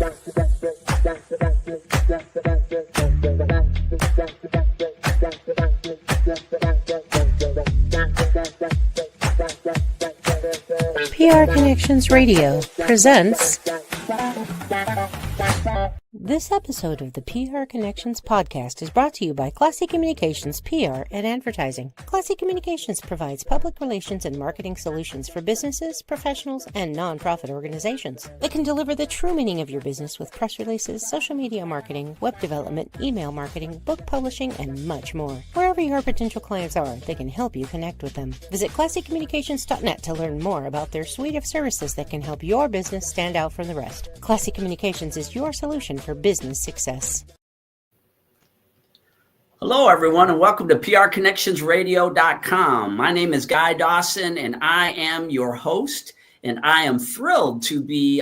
PR Connections Radio presents. This episode of the PR Connections podcast is brought to you by Classy Communications PR and Advertising. Classy Communications provides public relations and marketing solutions for businesses, professionals, and nonprofit organizations. They can deliver the true meaning of your business with press releases, social media marketing, web development, email marketing, book publishing, and much more. Wherever your potential clients are, they can help you connect with them. Visit classycommunications.net to learn more about their suite of services that can help your business stand out from the rest. Classy Communications is your solution for business success. Hello, everyone, and welcome to PRConnectionsRadio.com. My name is Guy Dawson, and I am your host, and I am thrilled to be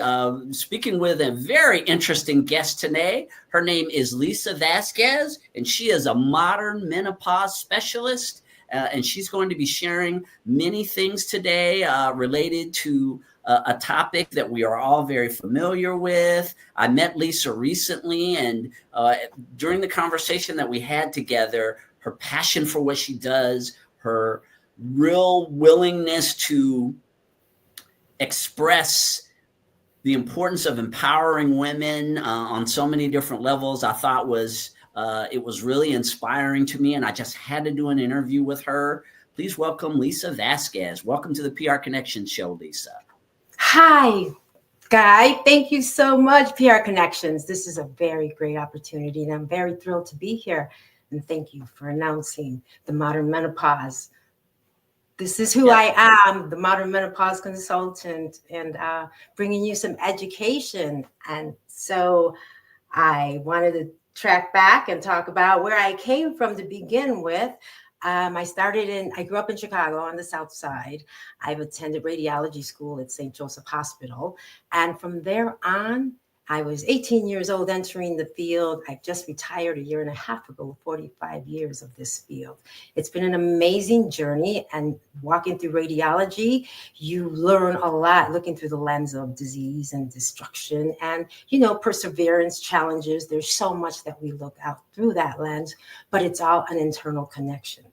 speaking with a very interesting guest today. Her name is Lisa Vasquez, and she is a modern menopause specialist, and she's going to be sharing many things today related to a topic that we are all very familiar with. I met Lisa recently, and during the conversation that we had together, her passion for what she does, her real willingness to express the importance of empowering women on so many different levels, I thought it was really inspiring to me, and I just had to do an interview with her. Please welcome Lisa Vasquez. Welcome to the PR Connections show, Lisa. Hi, Guy. Thank you so much, PR Connections. This is a very great opportunity, and I'm very thrilled to be here. And thank you for announcing the modern menopause. This is who I am, the modern menopause consultant, and bringing you some education. And so I wanted to track back and talk about where I came from to begin with. I grew up in Chicago on the South Side. I've attended radiology school at St. Joseph Hospital. And from there on, I was 18 years old entering the field. I just retired a year and a half ago, 45 years of this field. It's been an amazing journey, and walking through radiology, you learn a lot looking through the lens of disease and destruction and, perseverance, challenges. There's so much that we look out through that lens, but it's all an internal connection.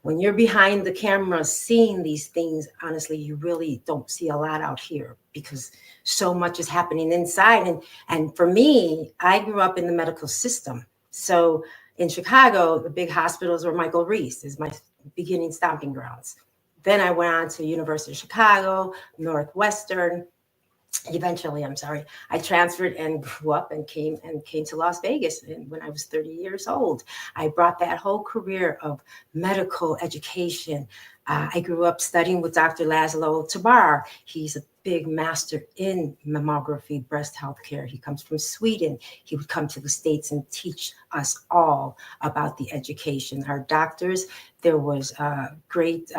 When you're behind the camera seeing these things, honestly, you really don't see a lot out here because so much is happening inside. And for me, I grew up in the medical system. So in Chicago, the big hospitals were Michael Reese is my beginning stomping grounds. Then I went on to University of Chicago, Northwestern. Eventually, I transferred and grew up and came to Las Vegas when I was 30 years old. I brought that whole career of medical education. I grew up studying with Dr. Laszlo Tabar. He's a big master in mammography, breast health care. He comes from Sweden. He would come to the States and teach us all about the education. Our doctors, there was great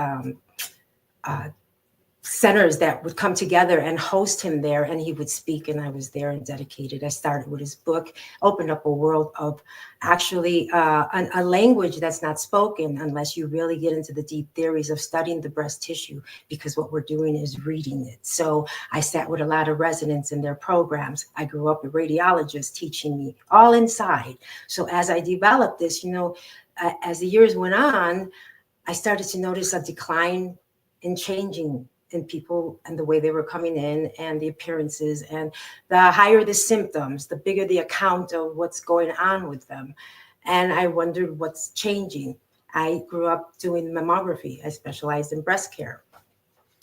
centers that would come together and host him there, and he would speak, and I was there and dedicated. I started with his book, opened up a world of actually a language that's not spoken unless you really get into the deep theories of studying the breast tissue, because what we're doing is reading it. So I sat with a lot of residents in their programs. I grew up with radiologists teaching me all inside. So as I developed this, as the years went on, I started to notice a decline in changing in people and the way they were coming in and the appearances, and the higher the symptoms, the bigger the account of what's going on with them. And I wondered what's changing. I grew up doing mammography. I specialized in breast care.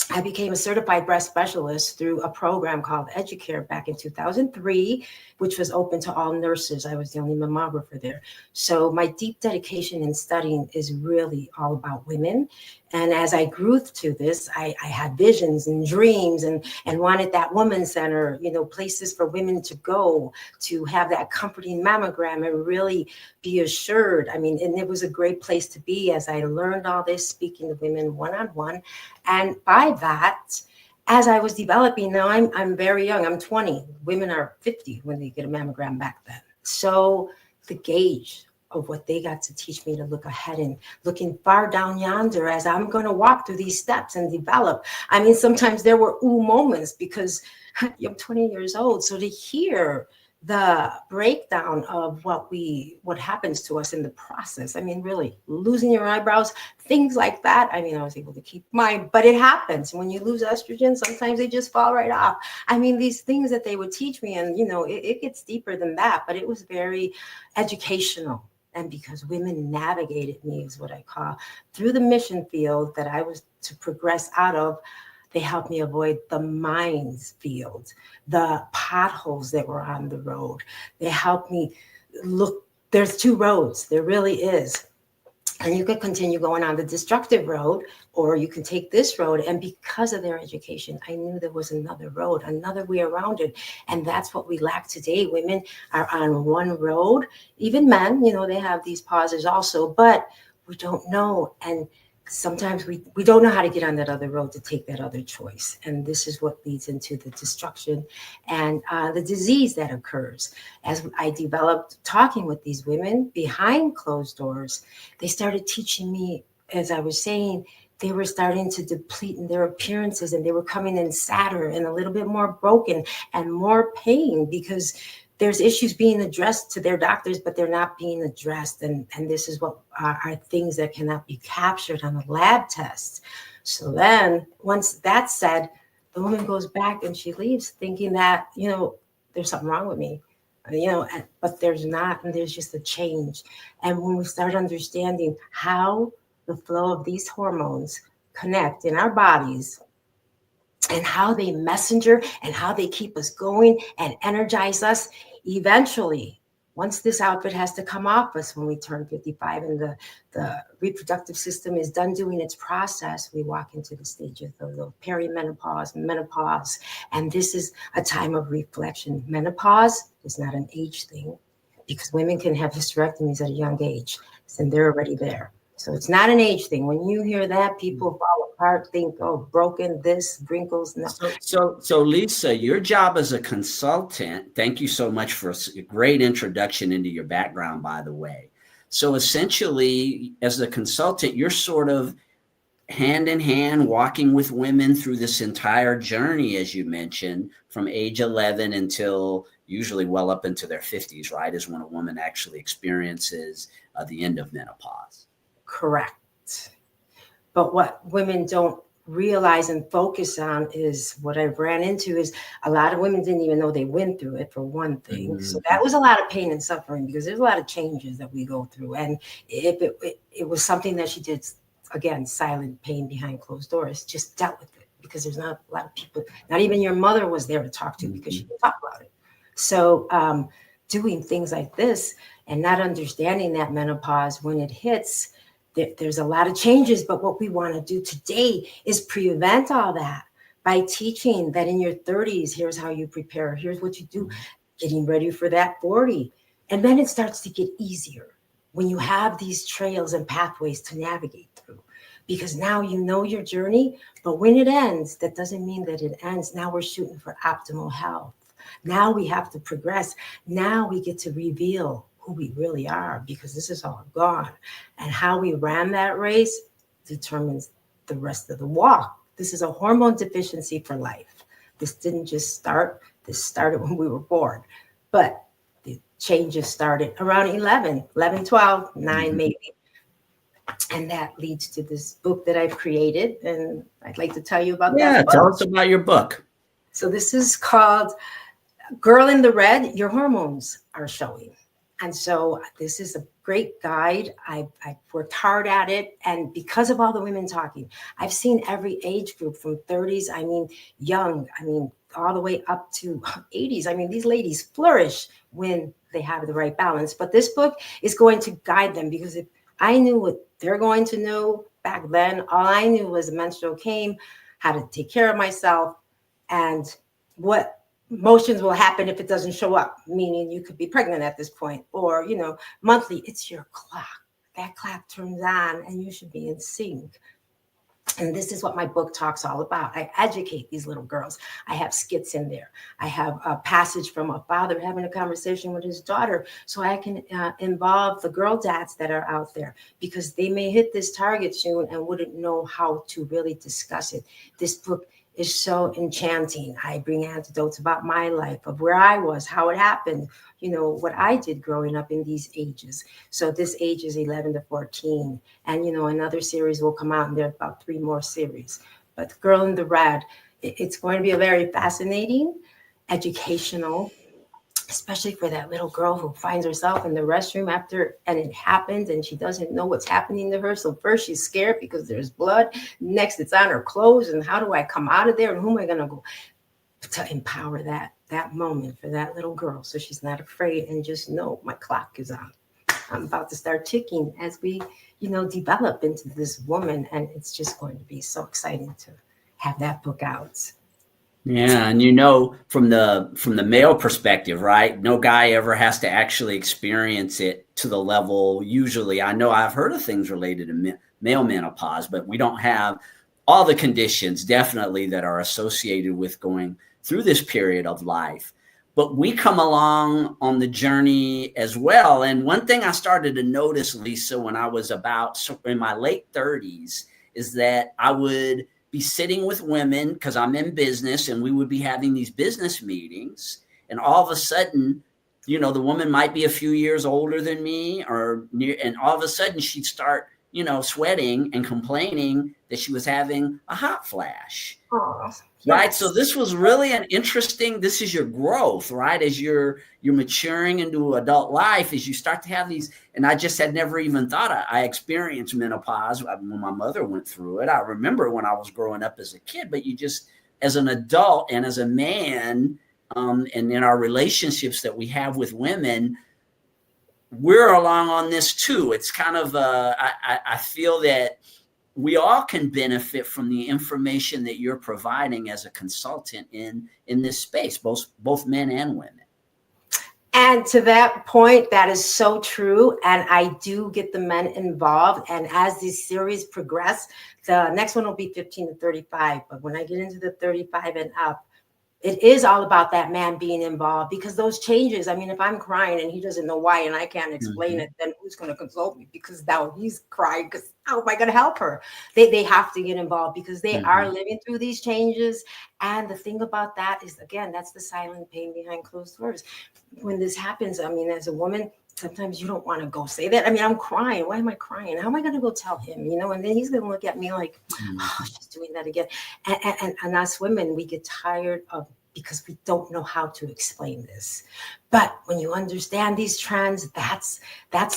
I became a certified breast specialist through a program called EduCare back in 2003, which was open to all nurses. I was the only mammographer there. So my deep dedication in studying is really all about women. And as I grew to this, I had visions and dreams and wanted that women's center, places for women to go to have that comforting mammogram and really be assured. And it was a great place to be as I learned all this, speaking to women one-on-one. And by that, as I was developing, now I'm very young, I'm 20. Women are 50 when they get a mammogram back then. So the gauge of what they got to teach me to look ahead and looking far down yonder as I'm going to walk through these steps and develop. I mean, sometimes there were ooh moments because I'm 20 years old. So to hear the breakdown of what happens to us in the process, I mean, really losing your eyebrows, things like that. I mean, I was able to keep mine, but it happens when you lose estrogen. Sometimes they just fall right off. I mean, these things that they would teach me, and it gets deeper than that, but it was very educational. And because women navigated me, is what I call, through the mission field that I was to progress out of, they helped me avoid the minefield, the potholes that were on the road. They helped me look, there's two roads, there really is. And you could continue going on the destructive road, or you can take this road. And because of their education, I knew there was another road, another way around it. And that's what we lack today. Women are on one road, even men, they have these pauses also, but we don't know. And sometimes we don't know how to get on that other road to take that other choice. And this is what leads into the destruction and the disease that occurs. As I developed talking with these women behind closed doors, they started teaching me, as I was saying, they were starting to deplete in their appearances, and they were coming in sadder and a little bit more broken and more pain because there's issues being addressed to their doctors, but they're not being addressed. And this is what are things that cannot be captured on a lab test. So then once that's said, the woman goes back and she leaves thinking that, there's something wrong with me, but there's not, and there's just a change. And when we start understanding how the flow of these hormones connect in our bodies, and how they messenger and how they keep us going and energize us, eventually, once this outfit has to come off us when we turn 55 and the reproductive system is done doing its process, we walk into the stages of the perimenopause, menopause. And this is a time of reflection. Menopause is not an age thing, because women can have hysterectomies at a young age, and they're already there. So it's not an age thing. When you hear that, people fall apart, think, oh, broken, this, wrinkles. No. So Lisa, your job as a consultant, thank you so much for a great introduction into your background, by the way. So essentially, as a consultant, you're sort of hand in hand walking with women through this entire journey, as you mentioned, from age 11 until usually well up into their 50s, right, is when a woman actually experiences the end of menopause. Correct. But what women don't realize and focus on is what I've ran into is a lot of women didn't even know they went through it, for one thing. Mm-hmm. So that was a lot of pain and suffering, because there's a lot of changes that we go through. And if it was something that she did, again, silent pain behind closed doors, just dealt with it, because there's not a lot of people, not even your mother was there to talk to, because she didn't talk about it. So doing things like this and not understanding that menopause, when it hits, there's a lot of changes. But what we want to do today is prevent all that by teaching that in your 30s, here's how you prepare, here's what you do, getting ready for that 40. And then it starts to get easier when you have these trails and pathways to navigate through, because now you know your journey. But when it ends, that doesn't mean that it ends. Now we're shooting for optimal health. Now we have to progress. Now we get to reveal who we really are, because this is all gone. And how we ran that race determines the rest of the walk. This is a hormone deficiency for life. This didn't just start. This started when we were born. But the changes started around 11, 12, 9 maybe. And that leads to this book that I've created. And I'd like to tell you about that. Yeah, tell us about your book. So this is called Girl in the Red, Your Hormones Are Showing. And so this is a great guide. I've worked hard at it. And because of all the women talking, I've seen every age group from 30s, young, all the way up to 80s. These ladies flourish when they have the right balance. But this book is going to guide them, because if I knew what they're going to know back then, all I knew was menstrual came, how to take care of myself, and what motions will happen if it doesn't show up, meaning you could be pregnant at this point, or, monthly. It's your clock. That clock turns on and you should be in sync. And this is what my book talks all about. I educate these little girls. I have skits in there. I have a passage from a father having a conversation with his daughter, so I can involve the girl dads that are out there, because they may hit this target soon and wouldn't know how to really discuss it. This book is so enchanting. I bring anecdotes about my life, of where I was, how it happened, what I did growing up in these ages. So this age is 11 to 14. And, another series will come out, and there are about 3 more series. But Girl in the Red, it's going to be a very fascinating, educational, especially for that little girl who finds herself in the restroom and it happens and she doesn't know what's happening to her. So first she's scared because there's blood. Next it's on her clothes, and how do I come out of there, and who am I going to go to empower that moment for that little girl, so she's not afraid and just know my clock is on. I'm about to start ticking as we, develop into this woman, and it's just going to be so exciting to have that book out. Yeah, and from the male perspective, right? No guy ever has to actually experience it to the level. Usually, I know I've heard of things related to male menopause, but we don't have all the conditions definitely that are associated with going through this period of life. But we come along on the journey as well. And one thing I started to notice, Lisa, when I was in my late 30s, is that I would be sitting with women, because I'm in business, and we would be having these business meetings, and all of a sudden, the woman might be a few years older than me, and all of a sudden she'd start, sweating and complaining that she was having a hot flash. Oh, right. yes. So this was really this is your growth, right? As you're maturing into adult life, as you start to have these, and I just had never even thought I experienced menopause when my mother went through it. I remember when I was growing up as a kid, but you just, as an adult and as a man, and in our relationships that we have with women, we're along on this too. It's kind of, I feel that we all can benefit from the information that you're providing as a consultant in this space, both men and women. And to that point, that is so true. And I do get the men involved. And as these series progress, the next one will be 15 to 35. But when I get into the 35 and up, it is all about that man being involved, because those changes, if I'm crying and he doesn't know why and I can't explain it, then who's going to consult me? Because now he's crying, because how am I going to help her? They have to get involved, because they are living through these changes. And the thing about that is, again, that's the silent pain behind closed doors. When this happens, as a woman, sometimes you don't want to go say that. I'm crying. Why am I crying? How am I going to go tell him? And then he's going to look at me like, oh, she's doing that again. And us women, we get tired of, because we don't know how to explain this. But when you understand these trends, that's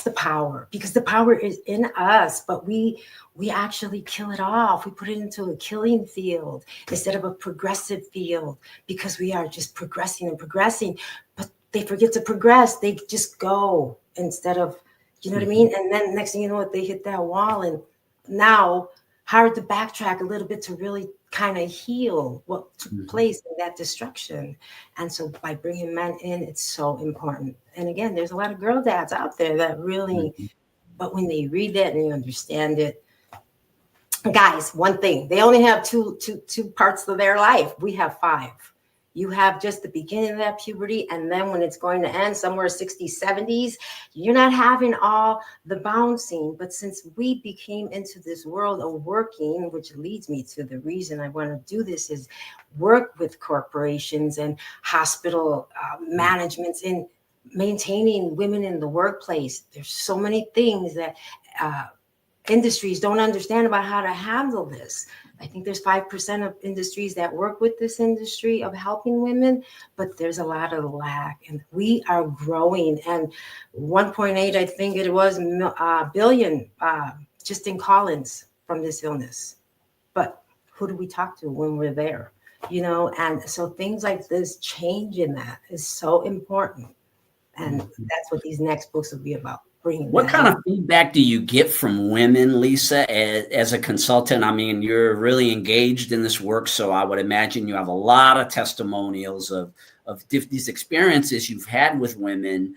the power, because the power is in us, but we actually kill it off. We put it into a killing field instead of a progressive field, because we are just progressing and progressing, but they forget to progress. They just go instead of, you know what I mean? And then next thing you know, what, they hit that wall, and now hard to backtrack a little bit to really kind of heal what took place in that destruction. And so by bringing men in, it's so important. And again, there's a lot of girl dads out there that really, but when they read that and they understand it, guys, one thing, they only have two parts of their life. We have 5. You have just the beginning of that puberty, and then when it's going to end somewhere 60s, 70s, you're not having all the bouncing. But since we became into this world of working, which leads me to the reason I want to do this, is work with corporations and hospital managements in maintaining women in the workplace. There's so many things that industries don't understand about how to handle this. I think there's 5% of industries that work with this industry of helping women, but there's a lot of lack, and we are growing. And 1.8, I think it was, billion just in call-ins from this illness. But who do we talk to when we're there? And so things like this, change in that is so important. And that's what these next books will be about. What kind of feedback do you get from women, Lisa, as a consultant? You're really engaged in this work, so I would imagine you have a lot of testimonials of these experiences you've had with women,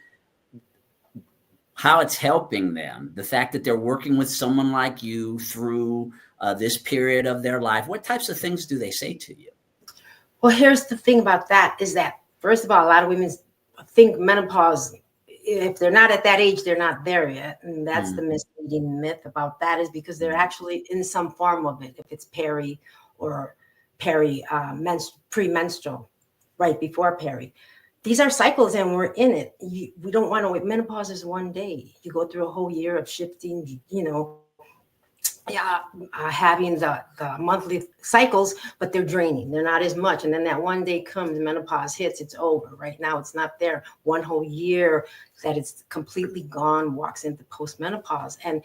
how it's helping them, the fact that they're working with someone like you through this period of their life, what types of things do they say to you? Well, here's the thing about that is that, first of all, a lot of women think menopause, if they're not at that age, they're not there yet. And that's the misleading myth about that, is because they're actually in some form of it, if it's peri or premenstrual, right before peri. These are cycles and we're in it. We don't want to, menopause is one day. You go through a whole year of shifting, having the monthly cycles, but they're draining. They're not as much. And then that one day comes, menopause hits, it's over. Right now, it's not there. One whole year that it's completely gone, walks into postmenopause. And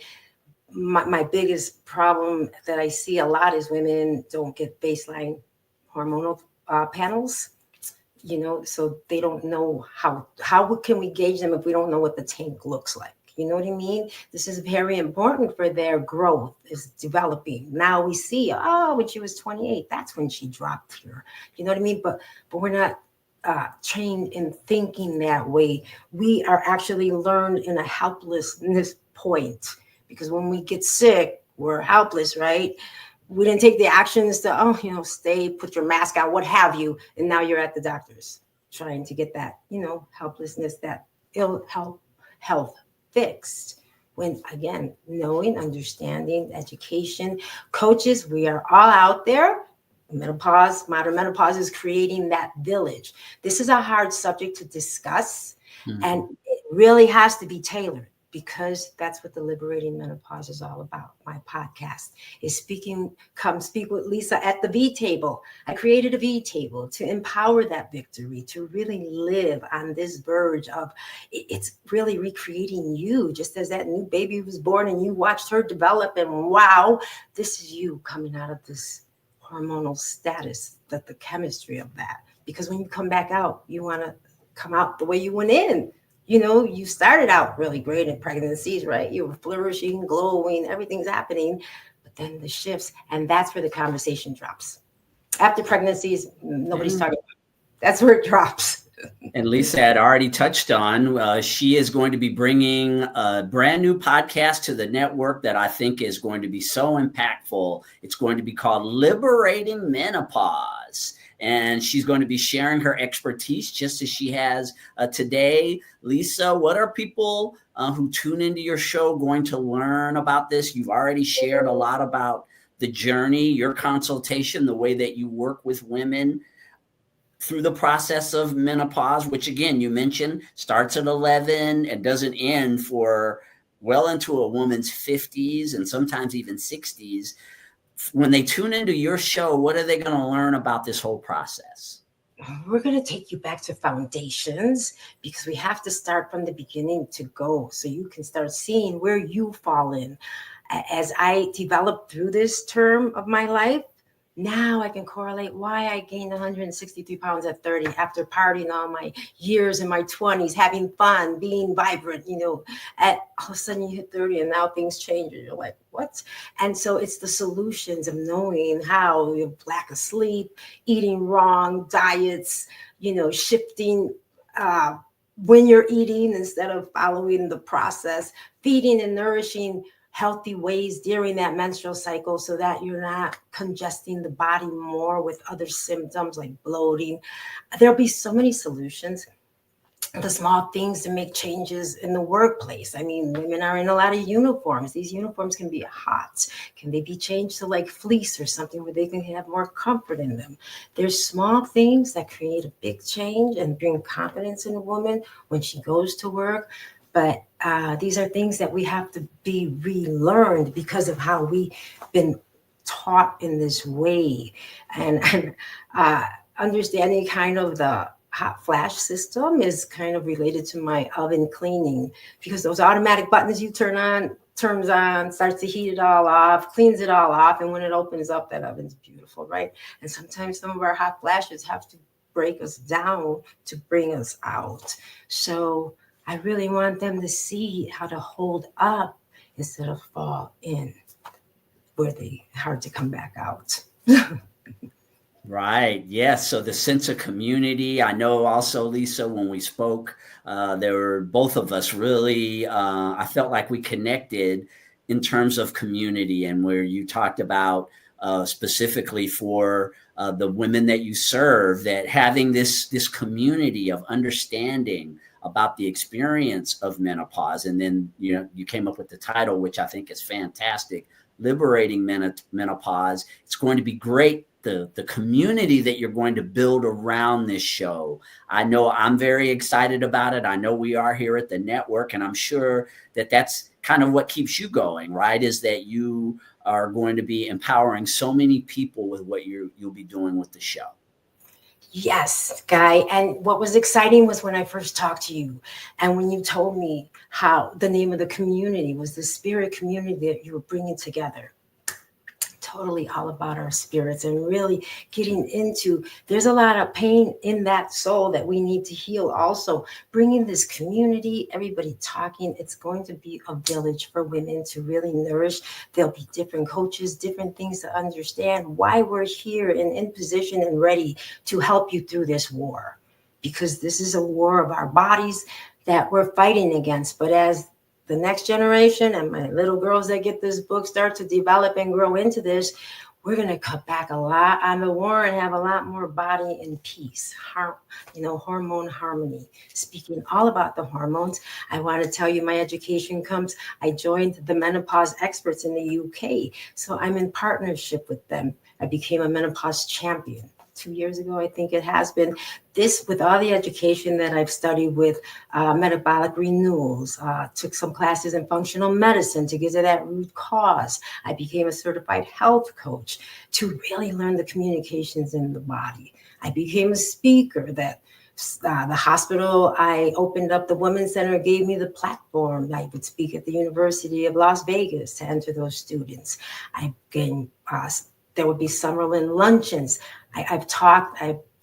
my biggest problem that I see a lot is women don't get baseline hormonal panels. So they don't know how can we gauge them if we don't know what the tank looks like. You know what I mean? This is very important for their growth, is developing. Now we see, when she was 28, that's when she dropped here. You know what I mean? But we're not trained in thinking that way. We are actually learned in a helplessness point, because when we get sick, we're helpless, right? We didn't take the actions to, stay, put your mask on, what have you. And now you're at the doctor's trying to get that, helplessness, that ill health fixed. When, again, knowing, understanding, education, coaches, we are all out there. Modern menopause is creating that village. This is a hard subject to discuss, and it really has to be tailored, because that's what the Liberating Menopause is all about. My podcast is come speak with Lisa at the V table. I created a V table to empower that victory, to really live on this verge of, it's really recreating you, just as that new baby was born and you watched her develop, and wow, this is you coming out of this hormonal status, that the chemistry of that. Because when you come back out, you want to come out the way you went in. You started out really great in pregnancies, right? You were flourishing, glowing, everything's happening, but then the shifts, and that's where the conversation drops. After pregnancies, nobody's talking about it. That's where it drops. And Lisa had already touched on, she is going to be bringing a brand new podcast to the network that I think is going to be so impactful. It's going to be called Liberating Menopause. And she's going to be sharing her expertise just as she has today. Lisa, what are people who tune into your show going to learn about this? You've already shared a lot about the journey, your consultation, the way that you work with women through the process of menopause, which, again, you mentioned starts at 11 and doesn't end for well into a woman's 50s and sometimes even 60s. When they tune into your show, what are they going to learn about this whole process? We're going to take you back to foundations, because we have to start from the beginning to go, so you can start seeing where you fall in. As I developed through this term of my life, now I can correlate why I gained 163 pounds at 30 after partying all my years in my 20s, having fun, being vibrant, at all of a sudden you hit 30 and now things change and you're like, what? And so it's the solutions of knowing how you're lack of sleep, eating wrong, diets, shifting when you're eating instead of following the process, feeding and nourishing healthy ways during that menstrual cycle, so that you're not congesting the body more with other symptoms like bloating. There'll be so many solutions. The small things to make changes in the workplace. I mean, women are in a lot of uniforms. These uniforms can be hot. Can they be changed to like fleece or something where they can have more comfort in them? There's small things that create a big change and bring confidence in a woman when she goes to work. But these are things that we have to be relearned because of how we've been taught in this way. And understanding kind of the hot flash system is kind of related to my oven cleaning, because those automatic buttons you turn on, turns on, starts to heat it all off, cleans it all off. And when it opens up, that oven's beautiful, right? And sometimes some of our hot flashes have to break us down to bring us out. So I really want them to see how to hold up instead of fall in, where they hard to come back out. Right. Yes. So the sense of community. I know also, Lisa, when we spoke, there were both of us really, I felt like we connected in terms of community, and where you talked about specifically for the women that you serve, that having this community of understanding about the experience of menopause. And then, you came up with the title, which I think is fantastic, Liberating Menopause. It's going to be great, the community that you're going to build around this show. I know I'm very excited about it. I know we are here at the network, and I'm sure that that's kind of what keeps you going, right? Is that you are going to be empowering so many people with what you'll be doing with the show. Yes, Guy. And what was exciting was when I first talked to you, and when you told me how the name of the community was the spirit community that you were bringing together. Totally all about our spirits, and really getting into, there's a lot of pain in that soul that we need to heal. Also bringing this community, everybody talking. It's going to be a village for women to really nourish. There'll be different coaches, different things to understand why we're here and in position and ready to help you through this war, because this is a war of our bodies that we're fighting against. But as the next generation and my little girls that get this book start to develop and grow into this, we're going to cut back a lot on the war and have a lot more body and peace, hormone harmony. Speaking all about the hormones, I want to tell you my education comes, I joined the menopause experts in the UK. So I'm in partnership with them. I became a menopause champion 2 years ago, I think it has been. This, with all the education that I've studied with metabolic renewals, took some classes in functional medicine to get to that root cause. I became a certified health coach to really learn the communications in the body. I became a speaker that the hospital I opened up, the Women's Center, gave me the platform. I would speak at the University of Las Vegas to enter those students. There would be Summerlin luncheons. I've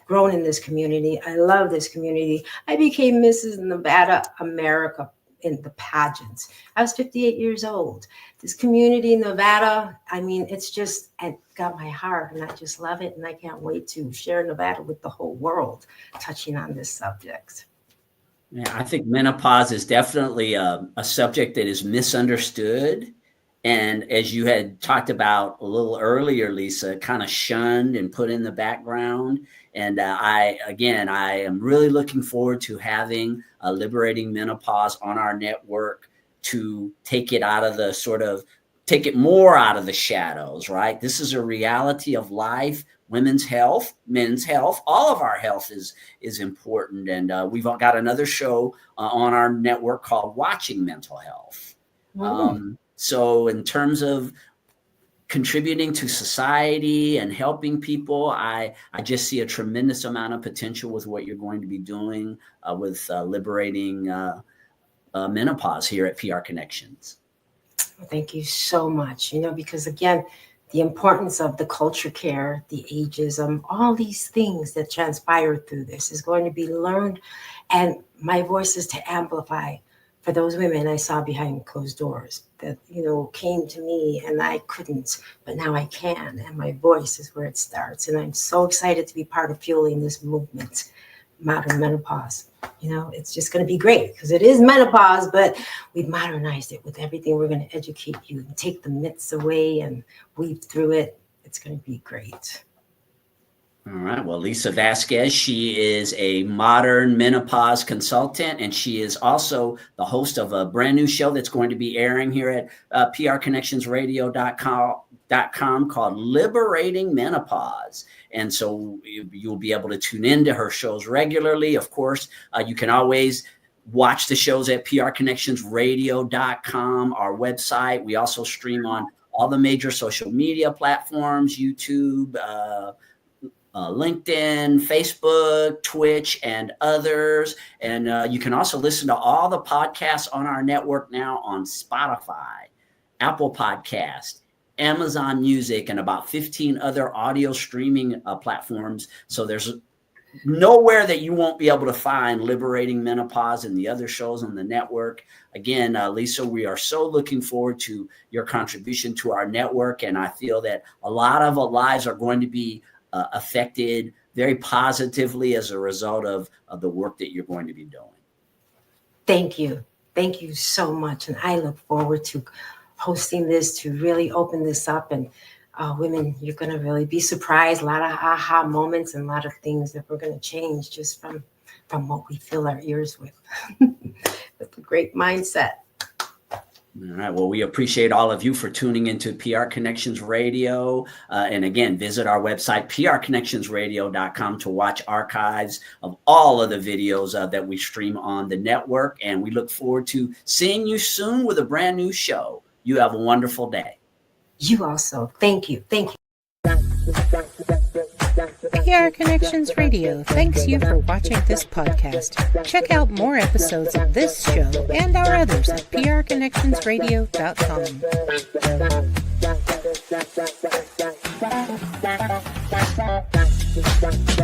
grown in this community. I love this community. I became Mrs. Nevada America in the pageants. I was 58 years old. This community in Nevada, it got my heart, and I just love it. And I can't wait to share Nevada with the whole world, touching on this subject. Yeah, I think menopause is definitely a subject that is misunderstood. And as you had talked about a little earlier, Lisa, kind of shunned and put in the background. And I am really looking forward to having Liberating Menopause on our network to take it take it more out of the shadows, right? This is a reality of life. Women's health, men's health, all of our health is important. And we've got another show on our network called Watching Mental Health. So in terms of contributing to society and helping people, I just see a tremendous amount of potential with what you're going to be doing with liberating menopause here at PR Connections. Thank you so much. Because again, the importance of the culture care, the ageism, all these things that transpire through this is going to be learned. And my voice is to amplify for those women I saw behind closed doors that, came to me and I couldn't, but now I can. And my voice is where it starts. And I'm so excited to be part of fueling this movement, modern menopause. It's just going to be great because it is menopause, but we've modernized it with everything. We're going to educate you and take the myths away and weave through it. It's going to be great. All right. Well, Lisa Vasquez, she is a modern menopause consultant, and she is also the host of a brand new show that's going to be airing here at prconnectionsradio.com called Liberating Menopause. And so you'll be able to tune into her shows regularly. Of course, you can always watch the shows at prconnectionsradio.com, our website. We also stream on all the major social media platforms, YouTube, LinkedIn, Facebook, Twitch, and others. And you can also listen to all the podcasts on our network now on Spotify, Apple Podcast, Amazon Music, and about 15 other audio streaming platforms. So there's nowhere that you won't be able to find Liberating Menopause and the other shows on the network. Again, Lisa, we are so looking forward to your contribution to our network. And I feel that a lot of lives are going to be affected very positively as a result of the work that you're going to be doing. Thank you. Thank you so much. And I look forward to hosting this to really open this up. And women, you're going to really be surprised. A lot of aha moments and a lot of things that we're going to change just from what we fill our ears with. With a great mindset. All right. Well, we appreciate all of you for tuning into PR Connections Radio. And again, visit our website, prconnectionsradio.com, to watch archives of all of the videos that we stream on the network. And we look forward to seeing you soon with a brand new show. You have a wonderful day. You also. Thank you. Thank you. PR Connections Radio thanks you for watching this podcast. Check out more episodes of this show and our others at prconnectionsradio.com.